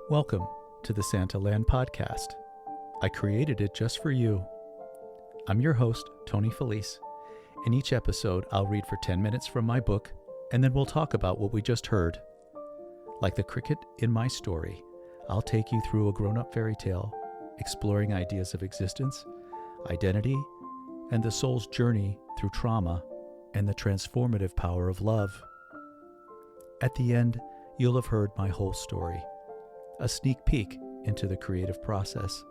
Welcome to the Santa Land Podcast. I created it just for you. I'm your host, Tony Felice. In each episode, I'll read for 10 minutes from my book, and then we'll talk about what we just heard. Like the cricket in my story, I'll take you through a grown-up fairy tale, exploring ideas of existence, identity, and the soul's journey through trauma and the transformative power of love. At the end, you'll have heard my whole story, a sneak peek into the creative process.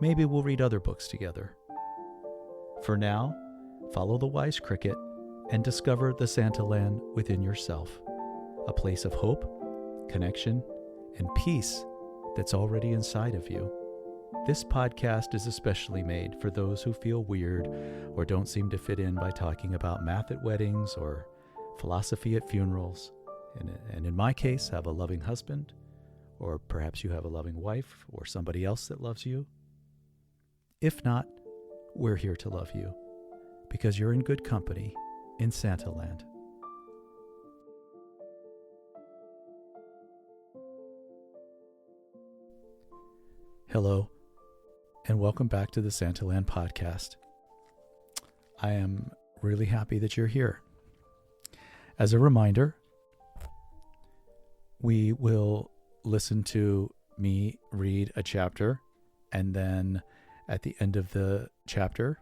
Maybe we'll read other books together. For now, follow the wise cricket and discover the Santa Land within yourself, a place of hope, connection, and peace that's already inside of you. This podcast is especially made for those who feel weird or don't seem to fit in by talking about math at weddings or philosophy at funerals, and in my case, have a loving husband, or perhaps you have a loving wife or somebody else that loves you. If not, we're here to love you because you're in good company in Santa Land. Hello, and welcome back to the Santa Land Podcast. I am really happy that you're here. As a reminder, we will listen to me read a chapter, and then at the end of the chapter,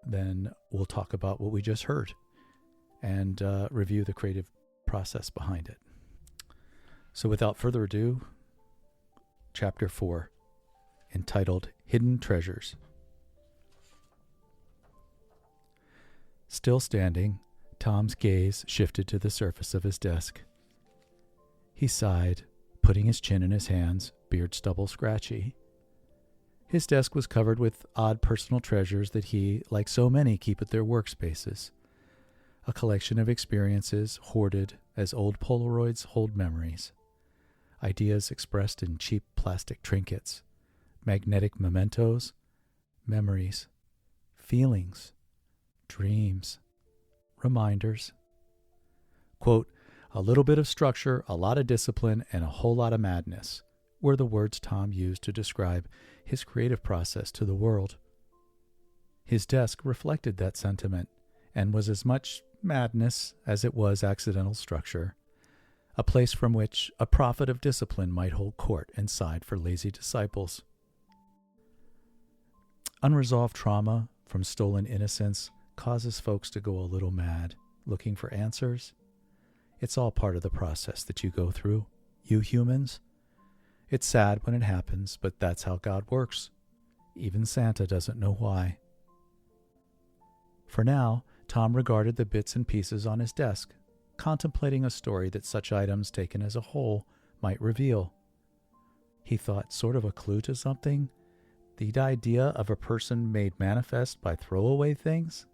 then we'll talk about what we just heard and review the creative process behind it. So without further ado, Chapter 4, entitled Hidden Treasures. Still standing, Tom's gaze shifted to the surface of his desk. He sighed, putting his chin in his hands, beard stubble scratchy. His desk was covered with odd personal treasures that he, like so many, keep at their workspaces. A collection of experiences hoarded as old Polaroids hold memories. Ideas expressed in cheap plastic trinkets. Magnetic mementos. Memories. Feelings. Dreams. Reminders. Quote, "A little bit of structure, a lot of discipline, and a whole lot of madness," were the words Tom used to describe his creative process to the world. His desk reflected that sentiment and was as much madness as it was accidental structure, a place from which a prophet of discipline might hold court and side for lazy disciples. Unresolved trauma from stolen innocence causes folks to go a little mad, looking for answers. It's all part of the process that you go through, you humans. It's sad when it happens, but that's how God works. Even Santa doesn't know why. For now, Tom regarded the bits and pieces on his desk, contemplating a story that such items taken as a whole might reveal. He thought sort of a clue to something, the idea of a person made manifest by throwaway things.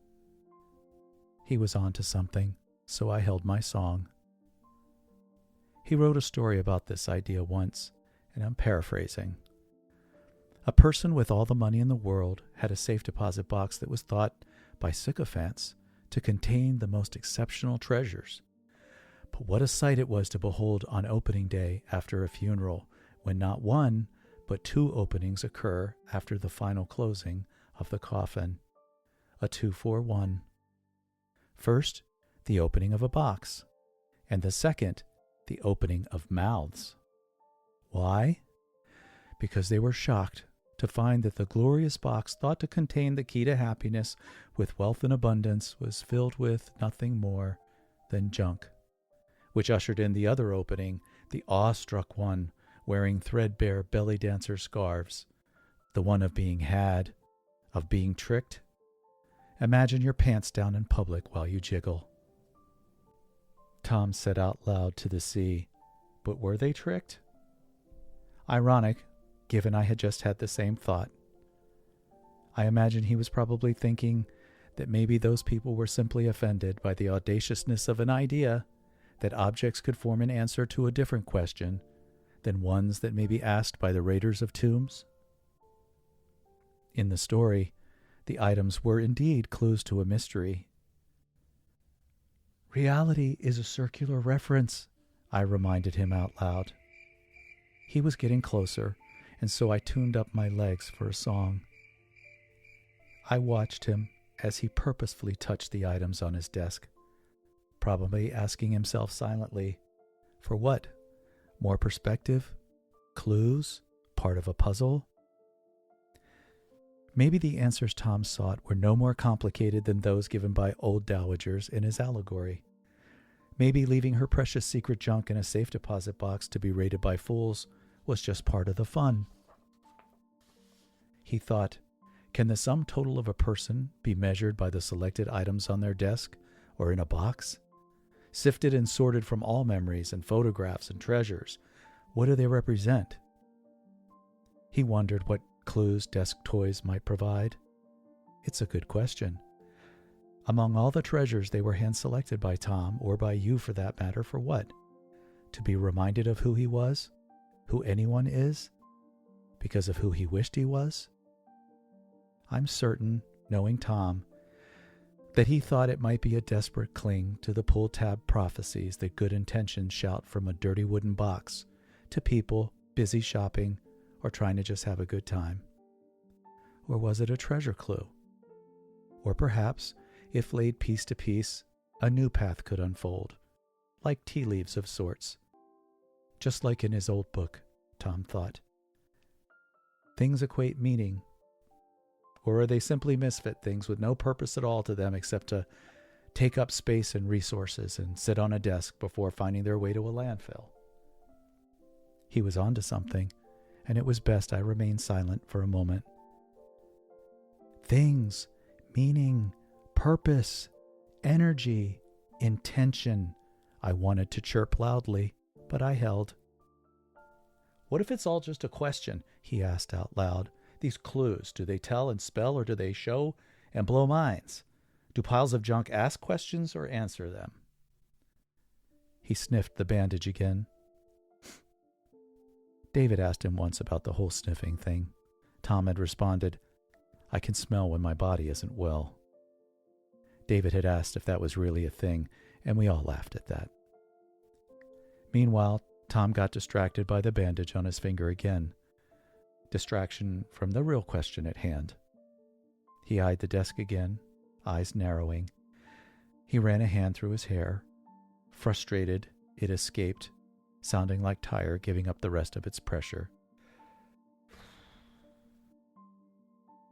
He was on to something, so I held my song. He wrote a story about this idea once, and I'm paraphrasing. A person with all the money in the world had a safe deposit box that was thought by sycophants to contain the most exceptional treasures. But what a sight it was to behold on opening day after a funeral, when not one, but two openings occur after the final closing of the coffin. A 2-for-1. First, the opening of a box, and the second, the opening of mouths. Why? Because they were shocked to find that the glorious box thought to contain the key to happiness with wealth and abundance was filled with nothing more than junk, which ushered in the other opening, the awestruck one wearing threadbare belly dancer scarves, the one of being had, of being tricked. Imagine your pants down in public while you jiggle. Tom said out loud to the sea, "But were they tricked?" Ironic, given I had just had the same thought. I imagine he was probably thinking that maybe those people were simply offended by the audaciousness of an idea that objects could form an answer to a different question than ones that may be asked by the raiders of tombs. In the story, the items were indeed clues to a mystery. "Reality is a circular reference," I reminded him out loud. He was getting closer, and so I tuned up my legs for a song. I watched him as he purposefully touched the items on his desk, probably asking himself silently, for what? More perspective? Clues? Part of a puzzle? Maybe the answers Tom sought were no more complicated than those given by old dowagers in his allegory. Maybe leaving her precious secret junk in a safe deposit box to be raided by fools was just part of the fun. He thought, can the sum total of a person be measured by the selected items on their desk or in a box? Sifted and sorted from all memories and photographs and treasures, what do they represent? He wondered what clues desk toys might provide. It's a good question. Among all the treasures, they were hand-selected by Tom, or by you for that matter, for what? To be reminded of who he was? Who anyone is? Because of who he wished he was? I'm certain, knowing Tom, that he thought it might be a desperate cling to the pull-tab prophecies that good intentions shout from a dirty wooden box to people busy shopping or trying to just have a good time. Or was it a treasure clue? Or perhaps, if laid piece to piece, a new path could unfold, like tea leaves of sorts. Just like in his old book, Tom thought. Things equate meaning. Or are they simply misfit things with no purpose at all to them except to take up space and resources and sit on a desk before finding their way to a landfill? He was onto something, and it was best I remained silent for a moment. Things, meaning, purpose, energy, intention, I wanted to chirp loudly, but I held. What if it's all just a question? He asked out loud. These clues, do they tell and spell, or do they show and blow minds? Do piles of junk ask questions or answer them? He sniffed the bandage again. David asked him once about the whole sniffing thing. Tom had responded, I can smell when my body isn't well. David had asked if that was really a thing, and we all laughed at that. Meanwhile, Tom got distracted by the bandage on his finger again. Distraction from the real question at hand. He eyed the desk again, eyes narrowing. He ran a hand through his hair. Frustrated, it escaped, sounding like tire giving up the rest of its pressure.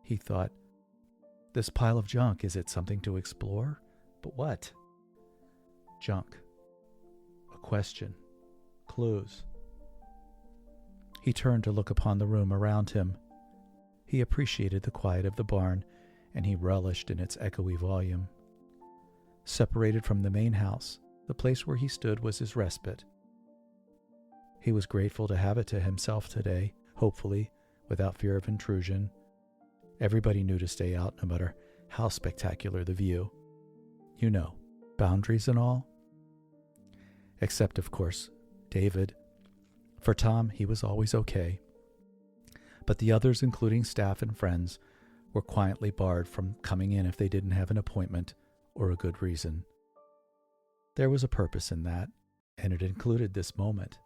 He thought, this pile of junk, is it something to explore? But what? Junk. A question. Clues. He turned to look upon the room around him. He appreciated the quiet of the barn, and he relished in its echoey volume. Separated from the main house, the place where he stood was his respite. He was grateful to have it to himself today, hopefully, without fear of intrusion. Everybody knew to stay out, no matter how spectacular the view. You know, boundaries and all. Except, of course, David. For Tom, he was always okay. But the others, including staff and friends, were quietly barred from coming in if they didn't have an appointment or a good reason. There was a purpose in that, and it included this moment.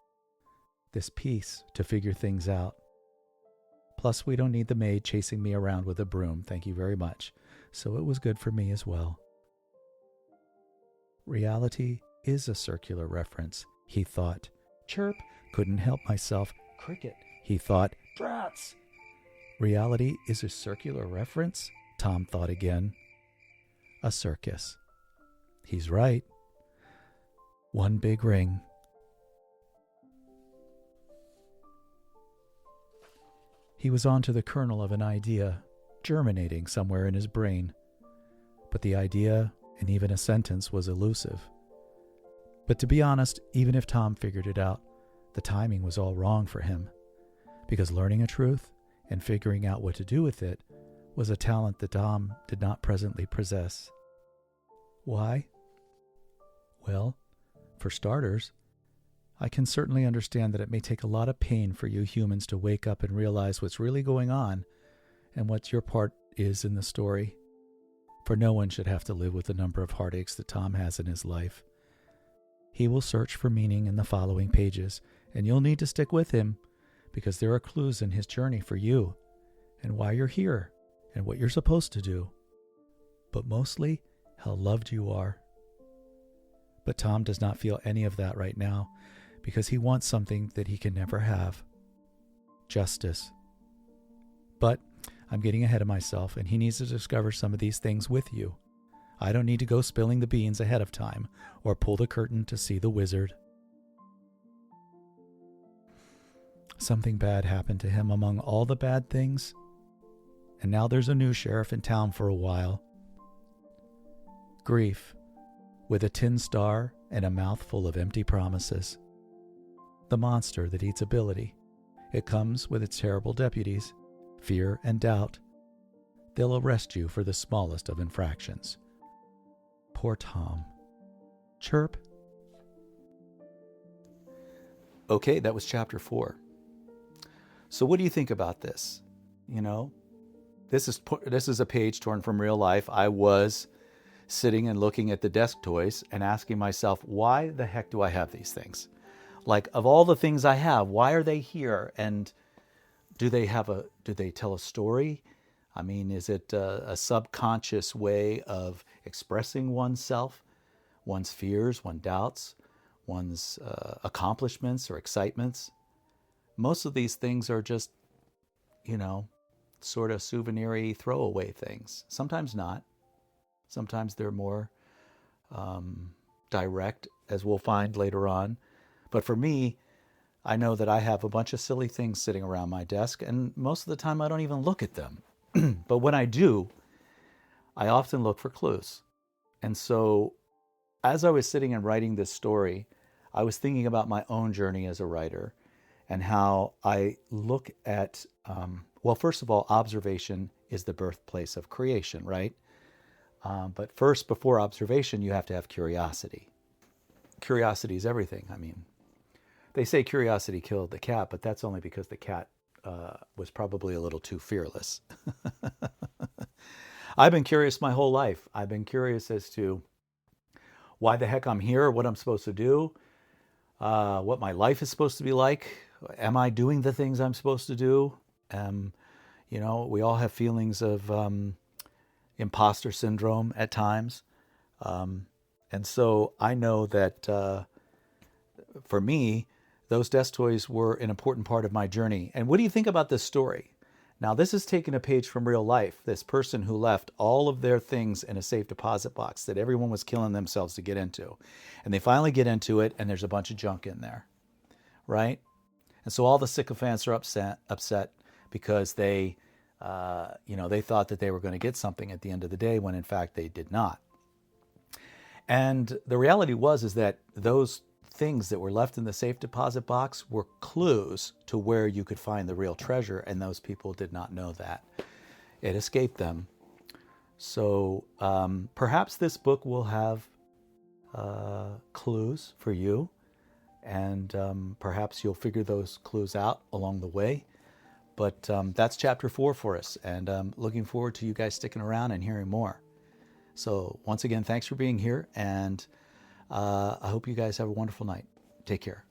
This peace to figure things out. Plus, we don't need the maid chasing me around with a broom, thank you very much, so it was good for me as well. Reality is a circular reference, he thought. Chirp, couldn't help myself. Cricket, he thought. Drats! Reality is a circular reference? Tom thought again. A circus. He's right. One big ring. He was on to the kernel of an idea, germinating somewhere in his brain. But the idea, and even a sentence, was elusive. But to be honest, even if Tom figured it out, the timing was all wrong for him. Because learning a truth and figuring out what to do with it was a talent that Tom did not presently possess. Why? Well, for starters, I can certainly understand that it may take a lot of pain for you humans to wake up and realize what's really going on and what your part is in the story. For no one should have to live with the number of heartaches that Tom has in his life. He will search for meaning in the following pages, and you'll need to stick with him, because there are clues in his journey for you and why you're here and what you're supposed to do, but mostly how loved you are. But Tom does not feel any of that right now because he wants something that he can never have: justice. But I'm getting ahead of myself, and he needs to discover some of these things with you. I don't need to go spilling the beans ahead of time or pull the curtain to see the wizard. Something bad happened to him among all the bad things, and now there's a new sheriff in town for a while. Grief, with a tin star and a mouth full of empty promises. The monster that eats ability. It comes with its terrible deputies, fear and doubt. They'll arrest you for the smallest of infractions. Poor Tom. Chirp. Okay, that was chapter 4. So what do you think about this? You know, this is a page torn from real life. I was sitting and looking at the desk toys and asking myself, why the heck do I have these things? Like, of all the things I have, why are they here? And do they tell a story? I mean, is it a subconscious way of expressing oneself, one's fears, one's doubts, one's accomplishments or excitements? Most of these things are just, sort of souvenir-y throwaway things. Sometimes not. Sometimes they're more direct, as we'll find later on. But for me, I know that I have a bunch of silly things sitting around my desk, and most of the time I don't even look at them. But when I do, I often look for clues. And so as I was sitting and writing this story, I was thinking about my own journey as a writer and how I look at, first of all, observation is the birthplace of creation, right? But first, before observation, you have to have curiosity. Curiosity is everything. I mean, they say curiosity killed the cat, but that's only because the cat was probably a little too fearless. I've been curious my whole life. I've been curious as to why the heck I'm here, what I'm supposed to do, what my life is supposed to be like. Am I doing the things I'm supposed to do? We all have feelings of imposter syndrome at times. And so I know that for me, those desk toys were an important part of my journey. And what do you think about this story? Now, this is taking a page from real life. This person who left all of their things in a safe deposit box that everyone was killing themselves to get into. And they finally get into it, and there's a bunch of junk in there, right? And so all the sycophants are upset because they thought that they were going to get something at the end of the day when in fact they did not. And the reality is that those things that were left in the safe deposit box were clues to where you could find the real treasure, and those people did not know that. It escaped them. So perhaps this book will have clues for you, and perhaps you'll figure those clues out along the way. But that's chapter 4 for us, and I'm looking forward to you guys sticking around and hearing more. So once again, thanks for being here, and I hope you guys have a wonderful night. Take care.